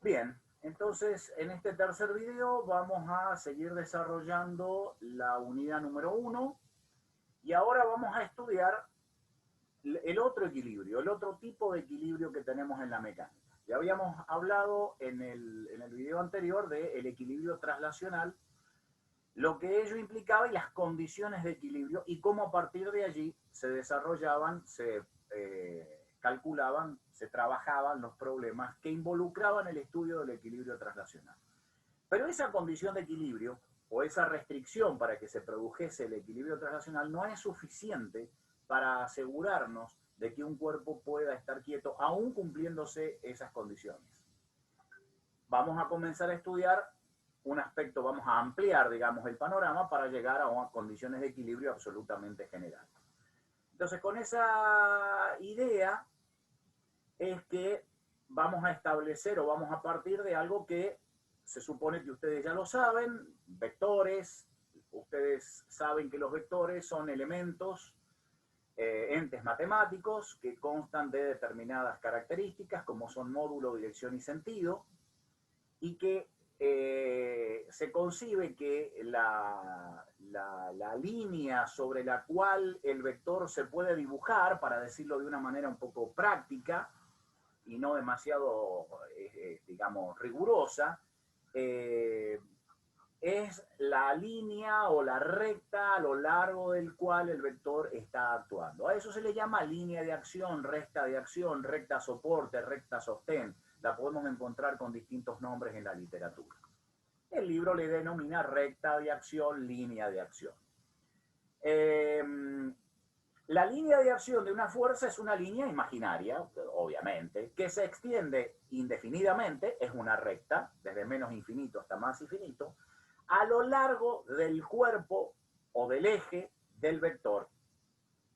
Bien, entonces en este tercer video vamos a seguir desarrollando la unidad número 1 y ahora vamos a estudiar el otro equilibrio, el otro tipo de equilibrio que tenemos en la mecánica. Ya habíamos hablado en el video anterior del equilibrio traslacional, lo que ello implicaba y las condiciones de equilibrio y cómo a partir de allí se desarrollaban, se calculaban, se trabajaban los problemas que involucraban el estudio del equilibrio traslacional. Pero esa condición de equilibrio o esa restricción para que se produjese el equilibrio traslacional no es suficiente para asegurarnos de que un cuerpo pueda estar quieto aún cumpliéndose esas condiciones. Vamos a comenzar a estudiar un aspecto, vamos a ampliar, digamos, el panorama para llegar a condiciones de equilibrio absolutamente generales. Entonces, con esa idea es que vamos a establecer o vamos a partir de algo que se supone que ustedes ya lo saben, vectores. Ustedes saben que los vectores son elementos, entes matemáticos que constan de determinadas características como son módulo, dirección y sentido, y que se concibe que la línea sobre la cual el vector se puede dibujar, para decirlo de una manera un poco práctica y no demasiado, digamos, rigurosa, es la línea o la recta a lo largo del cual el vector está actuando. A eso se le llama línea de acción, recta soporte, recta sostén. La podemos encontrar con distintos nombres en la literatura. El libro le denomina recta de acción, línea de acción. La línea de acción de una fuerza es una línea imaginaria, obviamente, que se extiende indefinidamente, es una recta, desde menos infinito hasta más infinito, a lo largo del cuerpo o del eje del vector,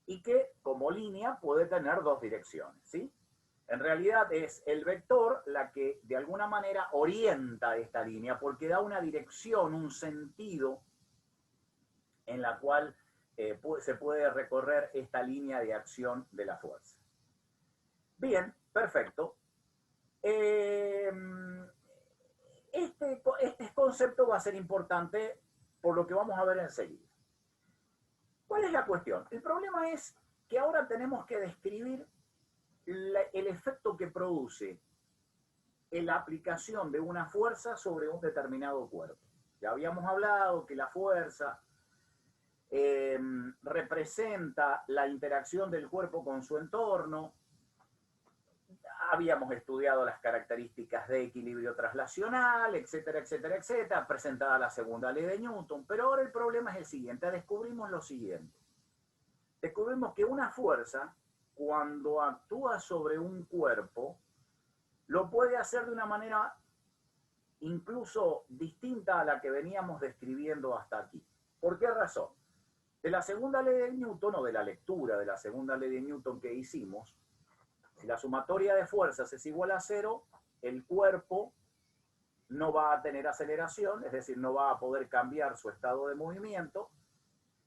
y que como línea puede tener dos direcciones, ¿sí? En realidad es el vector la que de alguna manera orienta esta línea porque da una dirección, un sentido en la cual se puede recorrer esta línea de acción de la fuerza. Bien, perfecto. Este concepto va a ser importante por lo que vamos a ver enseguida. ¿Cuál es la cuestión? El problema es que ahora tenemos que describir el efecto que produce la aplicación de una fuerza sobre un determinado cuerpo. Ya habíamos hablado que la fuerza representa la interacción del cuerpo con su entorno. Habíamos estudiado las características de equilibrio traslacional, etcétera, etcétera, etcétera, presentada la segunda ley de Newton. Pero ahora el problema es el siguiente, descubrimos lo siguiente. Descubrimos que una fuerza, cuando actúa sobre un cuerpo, lo puede hacer de una manera incluso distinta a la que veníamos describiendo hasta aquí. ¿Por qué razón? De la segunda ley de Newton, o de la lectura de la segunda ley de Newton que hicimos, si la sumatoria de fuerzas es igual a cero, el cuerpo no va a tener aceleración, es decir, no va a poder cambiar su estado de movimiento,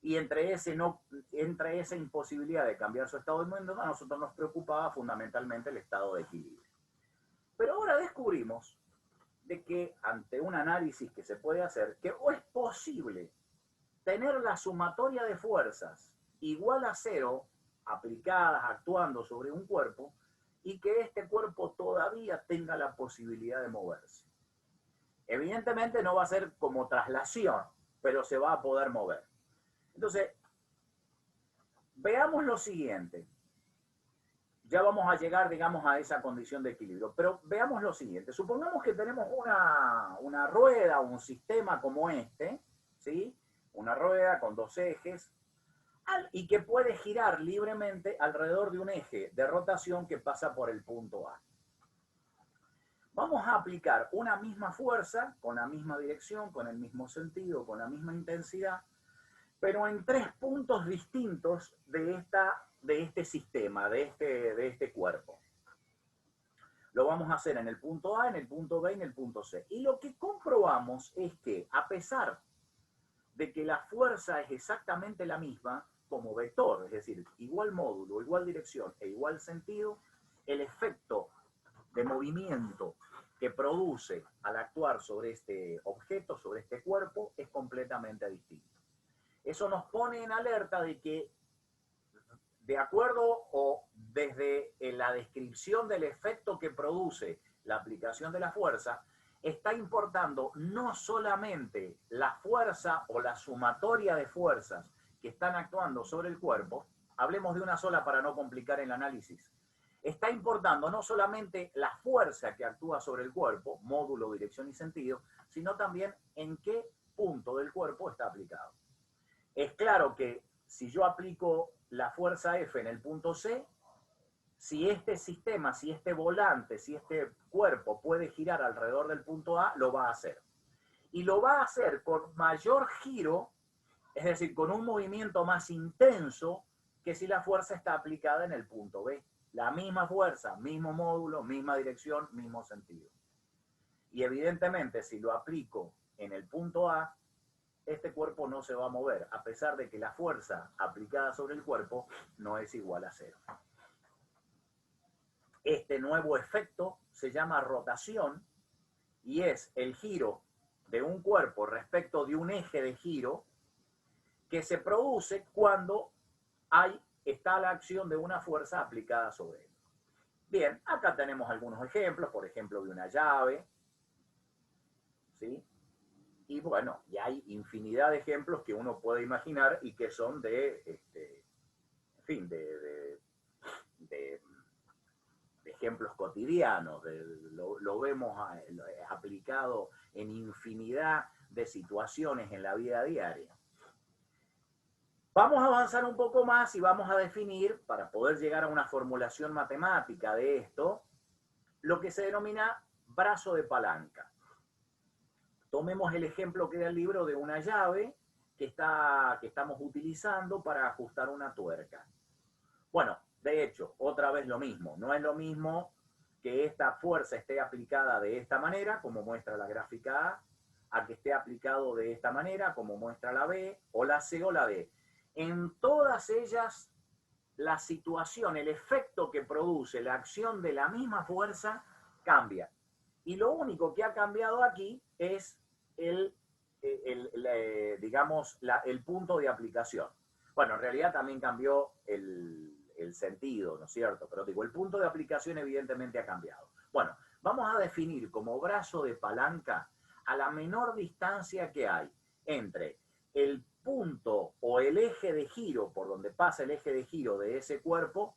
y entre esa imposibilidad de cambiar su estado de movimiento, a nosotros nos preocupaba fundamentalmente el estado de equilibrio. Pero ahora descubrimos de que ante un análisis que se puede hacer, que o es posible tener la sumatoria de fuerzas igual a cero aplicadas, actuando sobre un cuerpo, y que este cuerpo todavía tenga la posibilidad de moverse. Evidentemente no va a ser como traslación, pero se va a poder mover. Entonces, veamos lo siguiente. Ya vamos a llegar, digamos, a esa condición de equilibrio, pero veamos lo siguiente. Supongamos que tenemos una rueda, un sistema como este, ¿sí? Una rueda con dos ejes, y que puede girar libremente alrededor de un eje de rotación que pasa por el punto A. Vamos a aplicar una misma fuerza, con la misma dirección, con el mismo sentido, con la misma intensidad, pero en tres puntos distintos de este sistema, de este cuerpo. Lo vamos a hacer en el punto A, en el punto B y en el punto C. Y lo que comprobamos es que, a pesar de que la fuerza es exactamente la misma como vector, es decir, igual módulo, igual dirección e igual sentido, el efecto de movimiento que produce al actuar sobre este objeto, sobre este cuerpo, es completamente distinto. Eso nos pone en alerta de que, de acuerdo o desde la descripción del efecto que produce la aplicación de la fuerza, está importando no solamente la fuerza o la sumatoria de fuerzas que están actuando sobre el cuerpo, hablemos de una sola para no complicar el análisis, está importando no solamente la fuerza que actúa sobre el cuerpo, módulo, dirección y sentido, sino también en qué punto del cuerpo está aplicado. Es claro que si yo aplico la fuerza F en el punto C, si este sistema, si este volante, si este cuerpo puede girar alrededor del punto A, lo va a hacer. Y lo va a hacer con mayor giro, es decir, con un movimiento más intenso que si la fuerza está aplicada en el punto B. La misma fuerza, mismo módulo, misma dirección, mismo sentido. Y evidentemente, si lo aplico en el punto A, este cuerpo no se va a mover, a pesar de que la fuerza aplicada sobre el cuerpo no es igual a cero. Este nuevo efecto se llama rotación y es el giro de un cuerpo respecto de un eje de giro que se produce cuando está la acción de una fuerza aplicada sobre él. Bien, acá tenemos algunos ejemplos, por ejemplo, de una llave, ¿sí? Y bueno, y hay infinidad de ejemplos que uno puede imaginar y que son de, en fin, de ejemplos cotidianos, lo vemos aplicado en infinidad de situaciones en la vida diaria. Vamos a avanzar un poco más y vamos a definir, para poder llegar a una formulación matemática de esto, lo que se denomina brazo de palanca. Tomemos el ejemplo que da el libro de una llave que estamos utilizando para ajustar una tuerca. Bueno, de hecho, otra vez lo mismo. No es lo mismo que esta fuerza esté aplicada de esta manera, como muestra la gráfica A que esté aplicado de esta manera, como muestra la B, o la C o la D. En todas ellas, la situación, el efecto que produce la acción de la misma fuerza cambia. Y lo único que ha cambiado aquí es el punto de aplicación. Bueno, en realidad también cambió el sentido, ¿no es cierto? Pero digo, el punto de aplicación evidentemente ha cambiado. Bueno, vamos a definir como brazo de palanca a la menor distancia que hay entre el punto o el eje de giro, por donde pasa el eje de giro de ese cuerpo,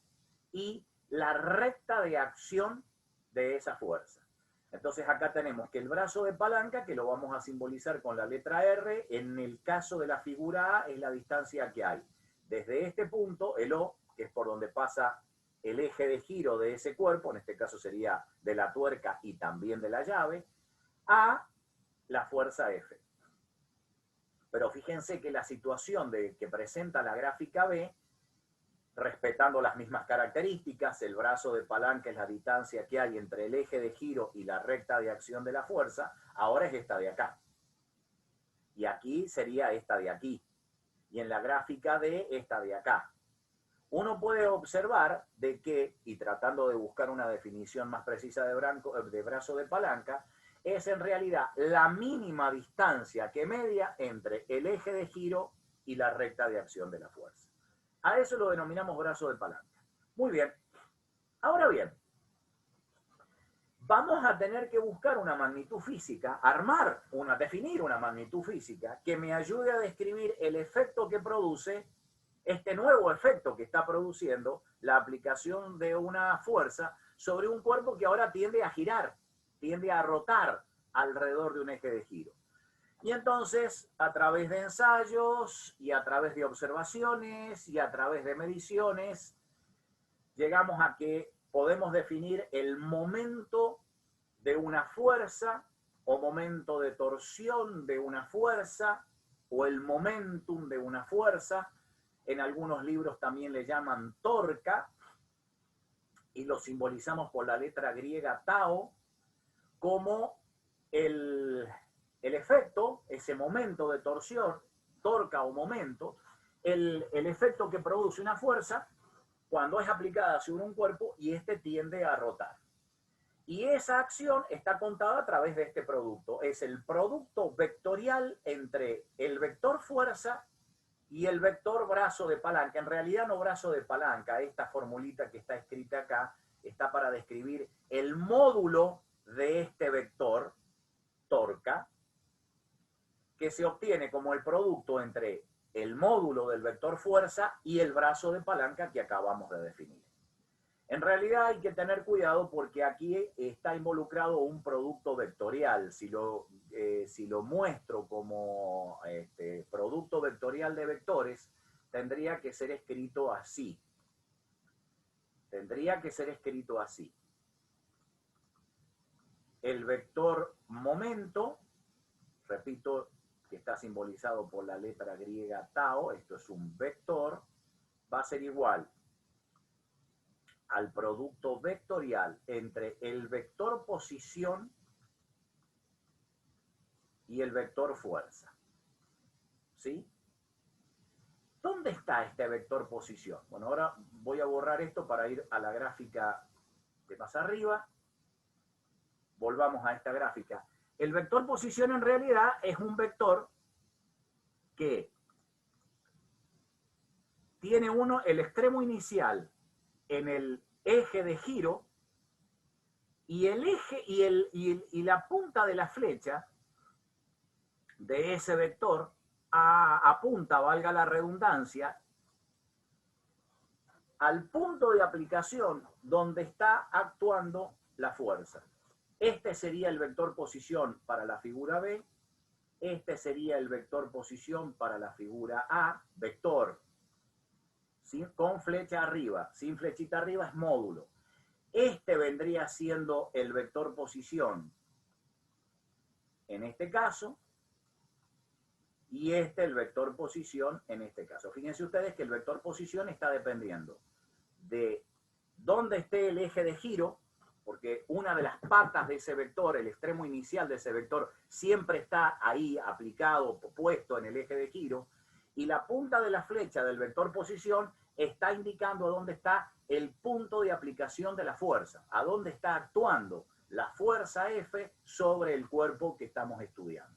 y la recta de acción de esa fuerza. Entonces acá tenemos que el brazo de palanca, que lo vamos a simbolizar con la letra R, en el caso de la figura A es la distancia que hay desde este punto, el O, que es por donde pasa el eje de giro de ese cuerpo, en este caso sería de la tuerca y también de la llave, a la fuerza F. Pero fíjense que la situación que presenta la gráfica B, respetando las mismas características, el brazo de palanca es la distancia que hay entre el eje de giro y la recta de acción de la fuerza, ahora es esta de acá. Y aquí sería esta de aquí. Y en la gráfica D, esta de acá. Uno puede observar de que, y tratando de buscar una definición más precisa de brazo de palanca, es en realidad la mínima distancia que media entre el eje de giro y la recta de acción de la fuerza. A eso lo denominamos brazo de palanca. Muy bien. Ahora bien, vamos a tener que buscar una magnitud física, definir una magnitud física que me ayude a describir el efecto que produce este nuevo efecto que está produciendo la aplicación de una fuerza sobre un cuerpo que ahora tiende a girar, tiende a rotar alrededor de un eje de giro. Y entonces, a través de ensayos y a través de observaciones y a través de mediciones, llegamos a que podemos definir el momento de una fuerza o momento de torsión de una fuerza o el momentum de una fuerza. En algunos libros también le llaman torca y lo simbolizamos por la letra griega tau como el efecto, ese momento de torsión, torca o momento, el efecto que produce una fuerza cuando es aplicada sobre un cuerpo y éste tiende a rotar. Y esa acción está contada a través de este producto. Es el producto vectorial entre el vector fuerza y el vector brazo de palanca. En realidad no brazo de palanca, esta formulita que está escrita acá está para describir el módulo de este vector torca, que se obtiene como el producto entre el módulo del vector fuerza y el brazo de palanca que acabamos de definir. En realidad hay que tener cuidado porque aquí está involucrado un producto vectorial. Si lo muestro como producto vectorial de vectores, tendría que ser escrito así. Tendría que ser escrito así. El vector momento, repito, que está simbolizado por la letra griega tau, esto es un vector, va a ser igual al producto vectorial entre el vector posición y el vector fuerza. ¿Sí? ¿Dónde está este vector posición? Bueno, ahora voy a borrar esto para ir a la gráfica de más arriba. Volvamos a esta gráfica. El vector posición en realidad es un vector que tiene el extremo inicial en el eje de giro y el eje y la punta de la flecha de ese vector apunta, valga la redundancia, al punto de aplicación donde está actuando la fuerza. Este sería el vector posición para la figura B, este sería el vector posición para la figura A, vector con flecha arriba, sin flechita arriba es módulo. Este vendría siendo el vector posición en este caso, y este el vector posición en este caso. Fíjense ustedes que el vector posición está dependiendo de dónde esté el eje de giro, porque una de las patas de ese vector, el extremo inicial de ese vector, siempre está ahí aplicado, puesto en el eje de giro, y la punta de la flecha del vector posición está indicando dónde está el punto de aplicación de la fuerza, a dónde está actuando la fuerza F sobre el cuerpo que estamos estudiando.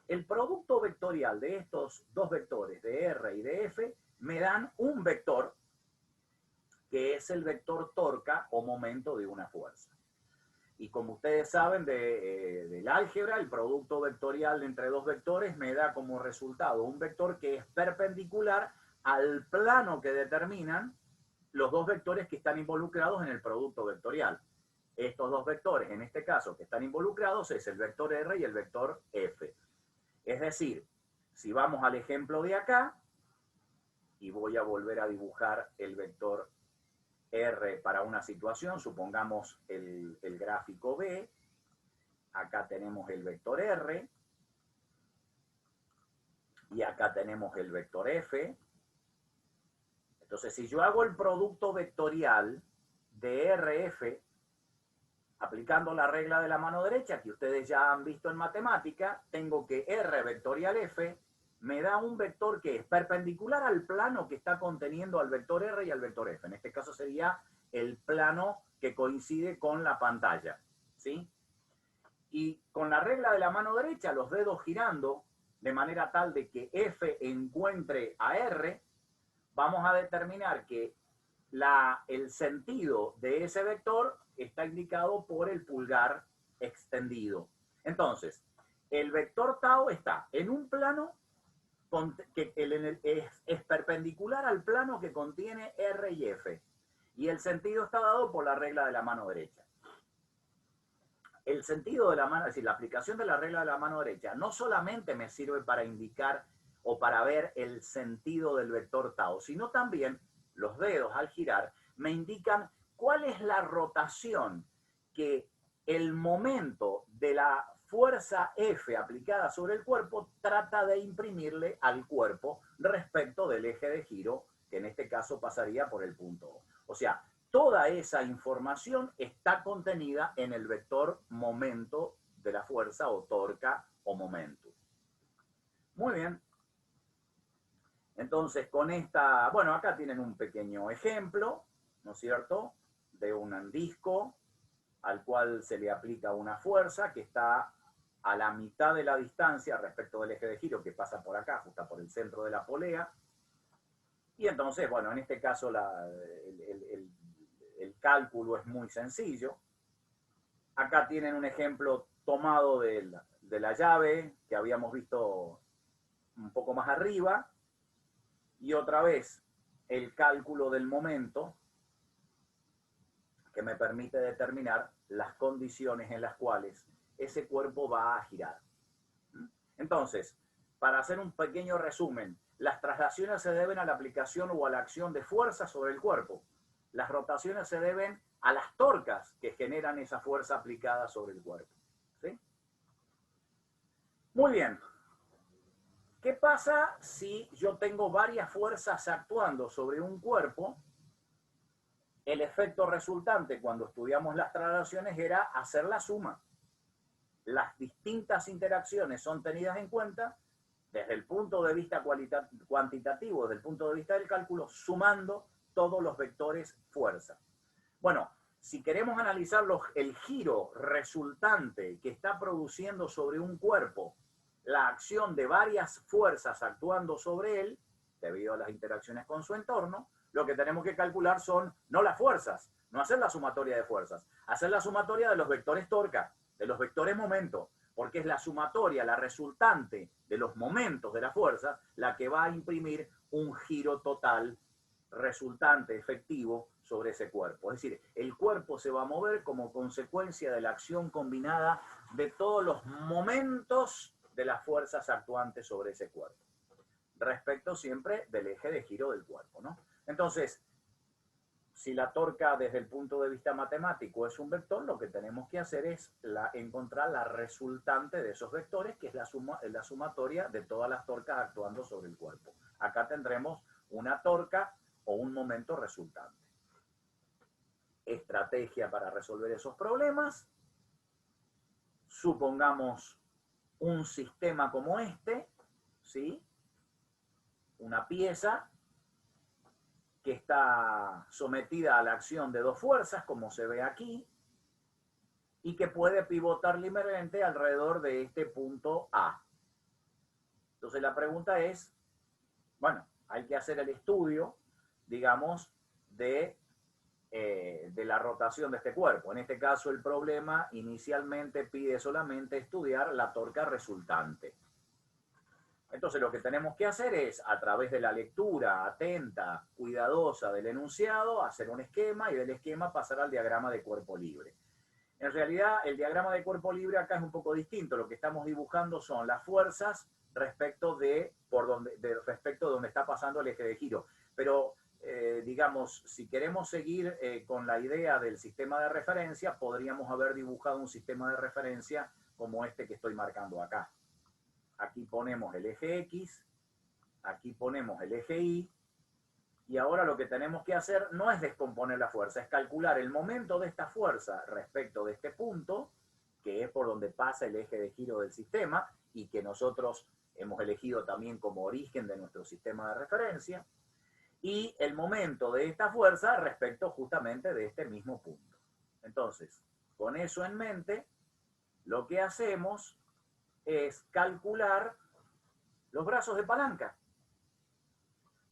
El producto vectorial de estos dos vectores, de R y de F, me dan un vector que es el vector torca o momento de una fuerza. Y como ustedes saben del álgebra, el producto vectorial entre dos vectores me da como resultado un vector que es perpendicular al plano que determinan los dos vectores que están involucrados en el producto vectorial. Estos dos vectores, en este caso, que están involucrados es el vector R y el vector F. Es decir, si vamos al ejemplo de acá, y voy a volver a dibujar el vector R para una situación, supongamos el gráfico B, acá tenemos el vector R, y acá tenemos el vector F. Entonces, si yo hago el producto vectorial de RF, aplicando la regla de la mano derecha, que ustedes ya han visto en matemática, tengo que R vectorial F me da un vector que es perpendicular al plano que está conteniendo al vector R y al vector F. En este caso sería el plano que coincide con la pantalla, ¿sí? Y con la regla de la mano derecha, los dedos girando de manera tal de que F encuentre a R, vamos a determinar que el sentido de ese vector está indicado por el pulgar extendido. Entonces, el vector tau está en un plano que es perpendicular al plano que contiene R y F. Y el sentido está dado por la regla de la mano derecha. El sentido de la mano, es decir, la aplicación de la regla de la mano derecha, no solamente me sirve para indicar o para ver el sentido del vector tau, sino también los dedos al girar me indican cuál es la rotación que el momento de la fuerza F aplicada sobre el cuerpo trata de imprimirle al cuerpo respecto del eje de giro, que en este caso pasaría por el punto O. O sea, toda esa información está contenida en el vector momento de la fuerza o torca o momento. Muy bien. Entonces, con esta, bueno, acá tienen un pequeño ejemplo, ¿no es cierto?, de un disco al cual se le aplica una fuerza que está a la mitad de la distancia respecto del eje de giro, que pasa por acá, justo por el centro de la polea. Y entonces, bueno, en este caso el cálculo es muy sencillo. Acá tienen un ejemplo tomado de la llave que habíamos visto un poco más arriba. Y otra vez, el cálculo del momento que me permite determinar las condiciones en las cuales ese cuerpo va a girar. Entonces, para hacer un pequeño resumen, las traslaciones se deben a la aplicación o a la acción de fuerza sobre el cuerpo. Las rotaciones se deben a las torcas que generan esa fuerza aplicada sobre el cuerpo. ¿Sí? Muy bien. ¿Qué pasa si yo tengo varias fuerzas actuando sobre un cuerpo? El efecto resultante cuando estudiamos las traslaciones era hacer la suma. Las distintas interacciones son tenidas en cuenta desde el punto de vista cuantitativo, desde el punto de vista del cálculo, sumando todos los vectores fuerza. Bueno, si queremos analizar el giro resultante que está produciendo sobre un cuerpo la acción de varias fuerzas actuando sobre él, debido a las interacciones con su entorno, lo que tenemos que calcular son no las fuerzas, no hacer la sumatoria de fuerzas, hacer la sumatoria de los vectores torca, de los vectores momento, porque es la sumatoria, la resultante de los momentos de la fuerza, la que va a imprimir un giro total resultante efectivo sobre ese cuerpo. Es decir, el cuerpo se va a mover como consecuencia de la acción combinada de todos los momentos de las fuerzas actuantes sobre ese cuerpo, respecto siempre del eje de giro del cuerpo, ¿no? Entonces, si la torca desde el punto de vista matemático es un vector, lo que tenemos que hacer es encontrar la resultante de esos vectores, que es la sumatoria de todas las torcas actuando sobre el cuerpo. Acá tendremos una torca o un momento resultante. Estrategia para resolver esos problemas. Supongamos un sistema como este, ¿sí? Una pieza que está sometida a la acción de dos fuerzas, como se ve aquí, y que puede pivotar libremente alrededor de este punto A. Entonces la pregunta es, bueno, hay que hacer el estudio, digamos, de la rotación de este cuerpo. En este caso el problema inicialmente pide solamente estudiar la torca resultante. Entonces lo que tenemos que hacer es, a través de la lectura atenta, cuidadosa del enunciado, hacer un esquema y del esquema pasar al diagrama de cuerpo libre. En realidad el diagrama de cuerpo libre acá es un poco distinto. Lo que estamos dibujando son las fuerzas respecto de donde está pasando el eje de giro. Pero digamos, si queremos seguir con la idea del sistema de referencia, podríamos haber dibujado un sistema de referencia como este que estoy marcando acá. Aquí ponemos el eje X, aquí ponemos el eje Y, y ahora lo que tenemos que hacer no es descomponer la fuerza, es calcular el momento de esta fuerza respecto de este punto, que es por donde pasa el eje de giro del sistema, y que nosotros hemos elegido también como origen de nuestro sistema de referencia, y el momento de esta fuerza respecto justamente de este mismo punto. Entonces, con eso en mente, lo que hacemos es calcular los brazos de palanca.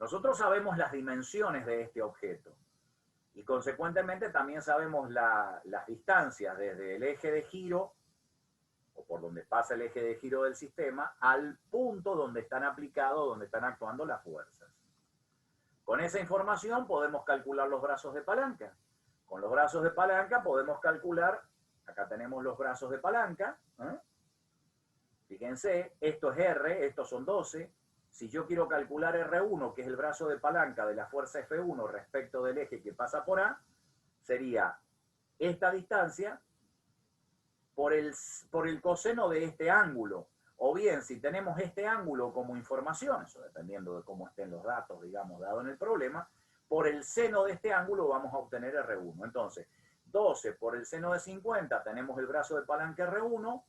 Nosotros sabemos las dimensiones de este objeto y consecuentemente también sabemos las distancias desde el eje de giro, o por donde pasa el eje de giro del sistema, al punto donde están aplicados, donde están actuando las fuerzas. Con esa información podemos calcular los brazos de palanca. Con los brazos de palanca podemos calcular, acá tenemos los brazos de palanca, fíjense, esto es R, estos son 12. Si yo quiero calcular R1, que es el brazo de palanca de la fuerza F1 respecto del eje que pasa por A, sería esta distancia por el coseno de este ángulo. O bien, si tenemos este ángulo como información, eso dependiendo de cómo estén los datos, digamos, dado en el problema, por el seno de este ángulo vamos a obtener R1. Entonces, 12 por el seno de 50 tenemos el brazo de palanca R1.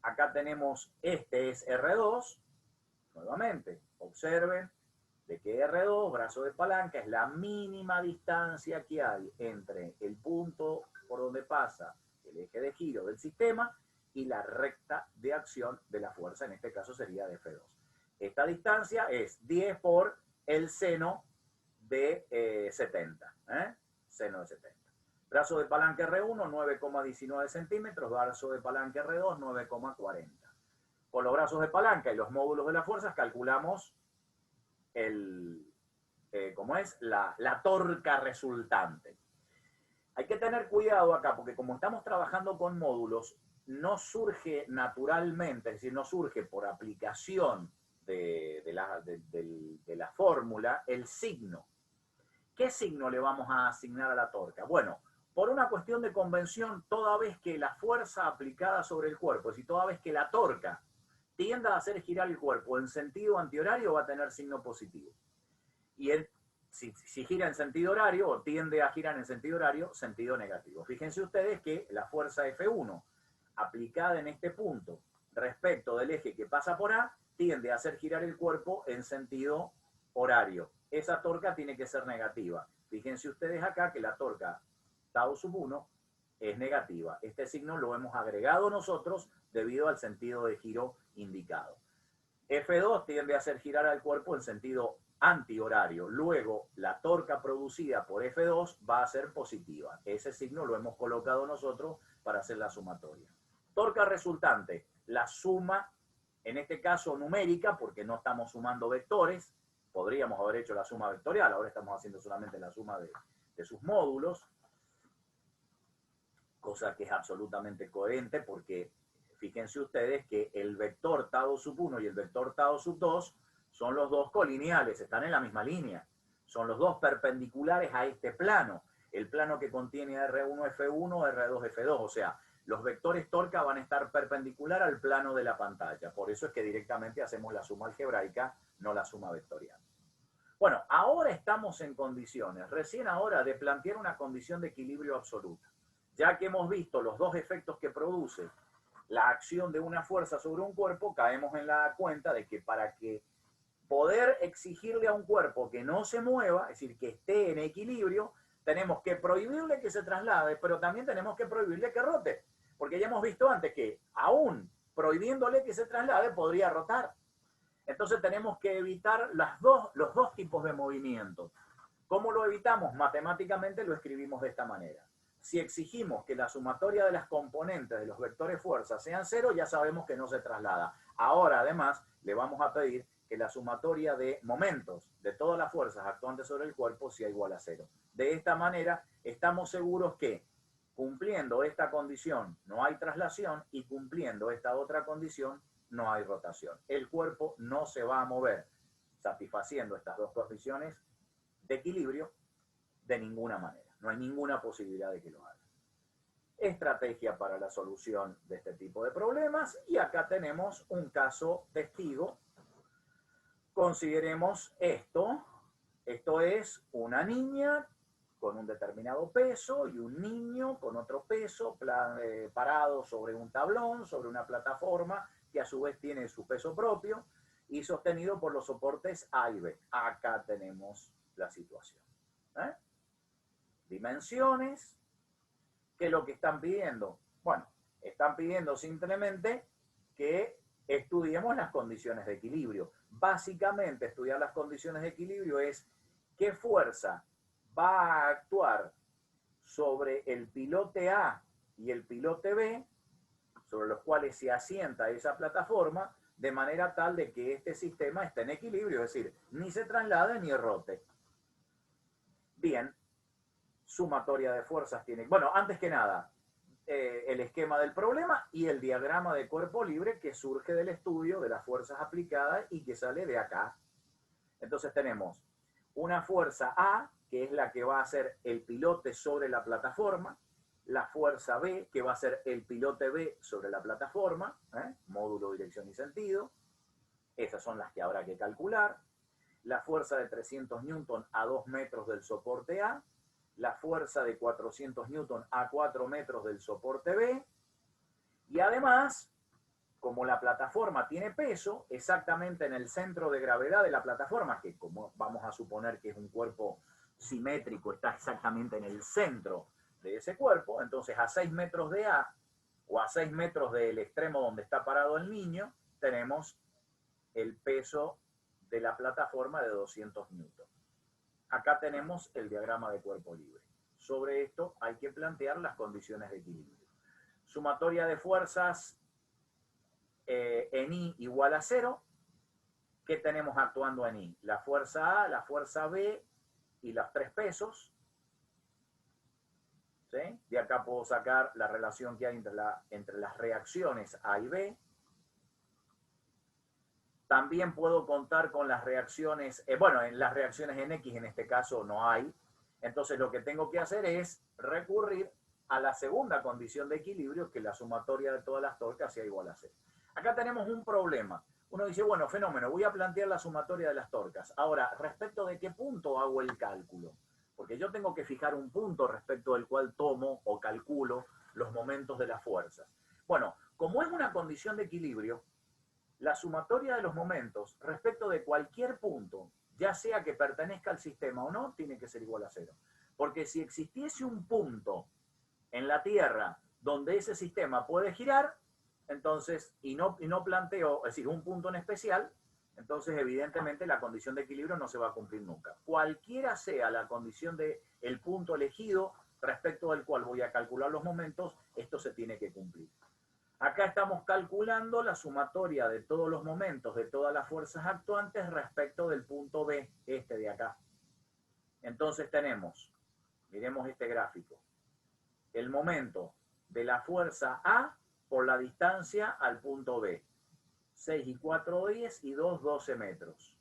Acá tenemos, este es R2. Nuevamente, observen de que R2, brazo de palanca, es la mínima distancia que hay entre el punto por donde pasa el eje de giro del sistema y la recta de acción de la fuerza, en este caso sería de F2. Esta distancia es 10 por el seno de 70, seno de 70. Brazo de palanca R1, 9,19 centímetros, brazo de palanca R2, 9,40. Con los brazos de palanca y los módulos de las fuerzas calculamos la torca resultante. Hay que tener cuidado acá, porque como estamos trabajando con módulos, no surge naturalmente, es decir, no surge por aplicación de la fórmula el signo. ¿Qué signo le vamos a asignar a la torca? Bueno, por una cuestión de convención, toda vez que la fuerza aplicada sobre el cuerpo, es decir, toda vez que la torca tienda a hacer girar el cuerpo en sentido antihorario, va a tener signo positivo. Y si gira en sentido horario, o tiende a girar en sentido horario, sentido negativo. Fíjense ustedes que la fuerza F1, aplicada en este punto respecto del eje que pasa por A, tiende a hacer girar el cuerpo en sentido horario. Esa torca tiene que ser negativa. Fíjense ustedes acá que la torca tau sub 1 es negativa. Este signo lo hemos agregado nosotros debido al sentido de giro indicado. F2 tiende a hacer girar al cuerpo en sentido antihorario. Luego, la torca producida por F2 va a ser positiva. Ese signo lo hemos colocado nosotros para hacer la sumatoria. Torca resultante, la suma, en este caso numérica, porque no estamos sumando vectores. Podríamos haber hecho la suma vectorial, ahora estamos haciendo solamente la suma de sus módulos, cosa que es absolutamente coherente porque fíjense ustedes que el vector tau sub 1 y el vector tau sub 2 son los dos colineales, están en la misma línea, son los dos perpendiculares a este plano, el plano que contiene R1, F1, R2, F2, o sea, los vectores torca van a estar perpendicular al plano de la pantalla, por eso es que directamente hacemos la suma algebraica, no la suma vectorial. Bueno, ahora estamos en condiciones, recién ahora, de plantear una condición de equilibrio absoluta. Ya que hemos visto los dos efectos que produce la acción de una fuerza sobre un cuerpo, caemos en la cuenta de que para que poder exigirle a un cuerpo que no se mueva, es decir, que esté en equilibrio, tenemos que prohibirle que se traslade, pero también tenemos que prohibirle que rote. Porque ya hemos visto antes que aún prohibiéndole que se traslade podría rotar. Entonces tenemos que evitar los dos tipos de movimientos. ¿Cómo lo evitamos? Matemáticamente lo escribimos de esta manera. Si exigimos que la sumatoria de las componentes de los vectores fuerza sean cero, ya sabemos que no se traslada. Ahora, además, le vamos a pedir que la sumatoria de momentos de todas las fuerzas actuantes sobre el cuerpo sea igual a cero. De esta manera, estamos seguros que, cumpliendo esta condición, no hay traslación, y cumpliendo esta otra condición, no hay rotación. El cuerpo no se va a mover, satisfaciendo estas dos condiciones de equilibrio de ninguna manera. No hay ninguna posibilidad de que lo haga. Estrategia para la solución de este tipo de problemas. Y acá tenemos un caso testigo. Consideremos esto. Esto es una niña con un determinado peso y un niño con otro peso parado sobre un tablón, sobre una plataforma que a su vez tiene su peso propio y sostenido por los soportes A y B. Acá tenemos la situación. Dimensiones, ¿qué es lo que están pidiendo? Bueno, están pidiendo simplemente que estudiemos las condiciones de equilibrio. Básicamente, estudiar las condiciones de equilibrio es qué fuerza va a actuar sobre el pilote A y el pilote B, sobre los cuales se asienta esa plataforma, de manera tal de que este sistema esté en equilibrio, es decir, ni se traslade ni rote. Bien, sumatoria de fuerzas tiene... Bueno, antes que nada, el esquema del problema y el diagrama de cuerpo libre que surge del estudio de las fuerzas aplicadas y que sale de acá. Entonces tenemos una fuerza A, que es la que va a ser el pilote sobre la plataforma, la fuerza B, que va a ser el pilote B sobre la plataforma, módulo, dirección y sentido. Esas son las que habrá que calcular. La fuerza de 300 newton a 2 metros del soporte A, la fuerza de 400 newton a 4 metros del soporte B, y además, como la plataforma tiene peso, exactamente en el centro de gravedad de la plataforma, que como vamos a suponer que es un cuerpo simétrico, está exactamente en el centro de ese cuerpo. Entonces a 6 metros de A o a 6 metros del extremo donde está parado el niño, tenemos el peso de la plataforma de 200 newton. Acá tenemos el diagrama de cuerpo libre. Sobre esto hay que plantear las condiciones de equilibrio. Sumatoria de fuerzas en I igual a 0. ¿Qué tenemos actuando en I? La fuerza A, la fuerza B y los 3 pesos. ¿Sí? De acá puedo sacar la relación que hay entre las reacciones A y B. También puedo contar con las reacciones, bueno, en las reacciones en X en este caso no hay. Entonces lo que tengo que hacer es recurrir a la segunda condición de equilibrio, que la sumatoria de todas las torcas sea igual a 0. Acá tenemos un problema. Uno dice, bueno, fenómeno, voy a plantear la sumatoria de las torcas. Ahora, ¿respecto de qué punto hago el cálculo? Porque yo tengo que fijar un punto respecto del cual tomo o calculo los momentos de las fuerzas. Bueno, como es una condición de equilibrio, la sumatoria de los momentos respecto de cualquier punto, ya sea que pertenezca al sistema o no, tiene que ser igual a 0. Porque si existiese un punto en la Tierra donde ese sistema puede girar, entonces, y no planteo, es decir, un punto en especial, entonces evidentemente la condición de equilibrio no se va a cumplir nunca. Cualquiera sea la condición del punto elegido respecto del cual voy a calcular los momentos, esto se tiene que cumplir. Acá estamos calculando la sumatoria de todos los momentos, de todas las fuerzas actuantes respecto del punto B, este de acá. Entonces tenemos, miremos este gráfico, el momento de la fuerza A por la distancia al punto B. 6 y 4, 10 y 2, 12 metros.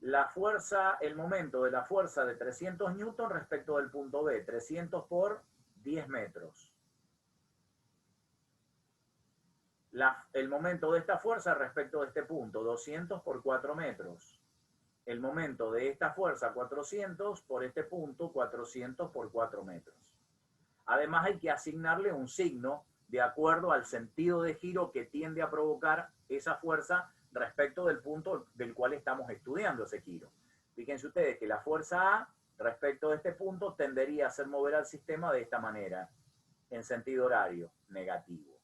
La fuerza, el momento de la fuerza de 300 newton respecto del punto B, 300 por 10 metros. El momento de esta fuerza respecto de este punto, 200 por 4 metros. El momento de esta fuerza, 400 por este punto, 400 por 4 metros. Además hay que asignarle un signo de acuerdo al sentido de giro que tiende a provocar esa fuerza respecto del punto del cual estamos estudiando ese giro. Fíjense ustedes que la fuerza A respecto de este punto tendería a hacer mover al sistema de esta manera, en sentido horario, negativo.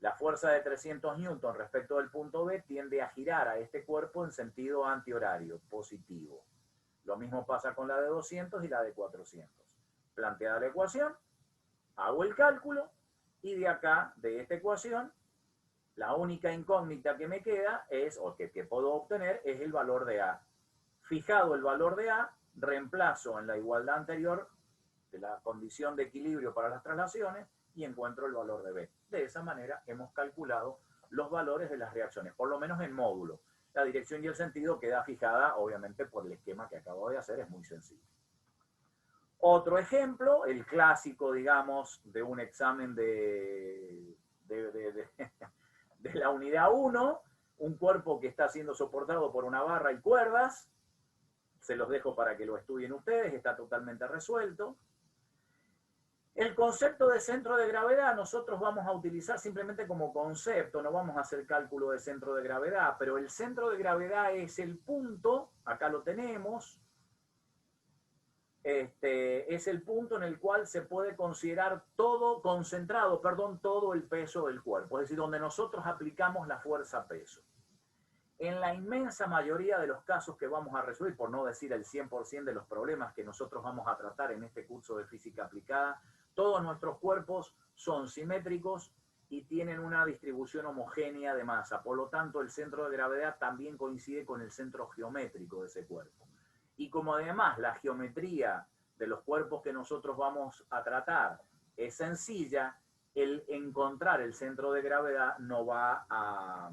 La fuerza de 300 newton respecto del punto B tiende a girar a este cuerpo en sentido antihorario, positivo. Lo mismo pasa con la de 200 y la de 400. Planteada la ecuación, hago el cálculo y de acá, de esta ecuación, la única incógnita que me queda es, o que puedo obtener, es el valor de A. Fijado el valor de A, reemplazo en la igualdad anterior de la condición de equilibrio para las traslaciones y encuentro el valor de B. De esa manera hemos calculado los valores de las reacciones, por lo menos en módulo. La dirección y el sentido queda fijada, obviamente, por el esquema que acabo de hacer, es muy sencillo. Otro ejemplo, el clásico, digamos, de un examen de la unidad 1, un cuerpo que está siendo soportado por una barra y cuerdas. Se los dejo para que lo estudien ustedes, está totalmente resuelto. El concepto de centro de gravedad nosotros vamos a utilizar simplemente como concepto, no vamos a hacer cálculo de centro de gravedad, pero el centro de gravedad es el punto, acá lo tenemos, es el punto en el cual se puede considerar concentrado todo el peso del cuerpo, es decir, donde nosotros aplicamos la fuerza peso. En la inmensa mayoría de los casos que vamos a resolver, por no decir el 100% de los problemas que nosotros vamos a tratar en este curso de física aplicada, todos nuestros cuerpos son simétricos y tienen una distribución homogénea de masa. Por lo tanto, el centro de gravedad también coincide con el centro geométrico de ese cuerpo. Y como además la geometría de los cuerpos que nosotros vamos a tratar es sencilla, el encontrar el centro de gravedad no va a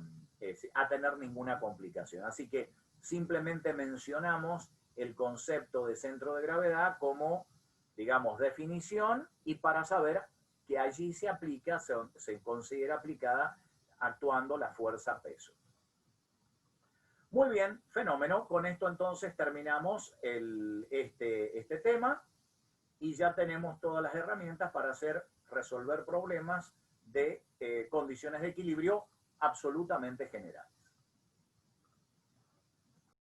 tener ninguna complicación. Así que simplemente mencionamos el concepto de centro de gravedad como, digamos, definición, y para saber que allí se aplica, se considera aplicada actuando la fuerza peso. Muy bien, fenómeno. Con esto entonces terminamos este tema y ya tenemos todas las herramientas para resolver problemas de condiciones de equilibrio absolutamente generales.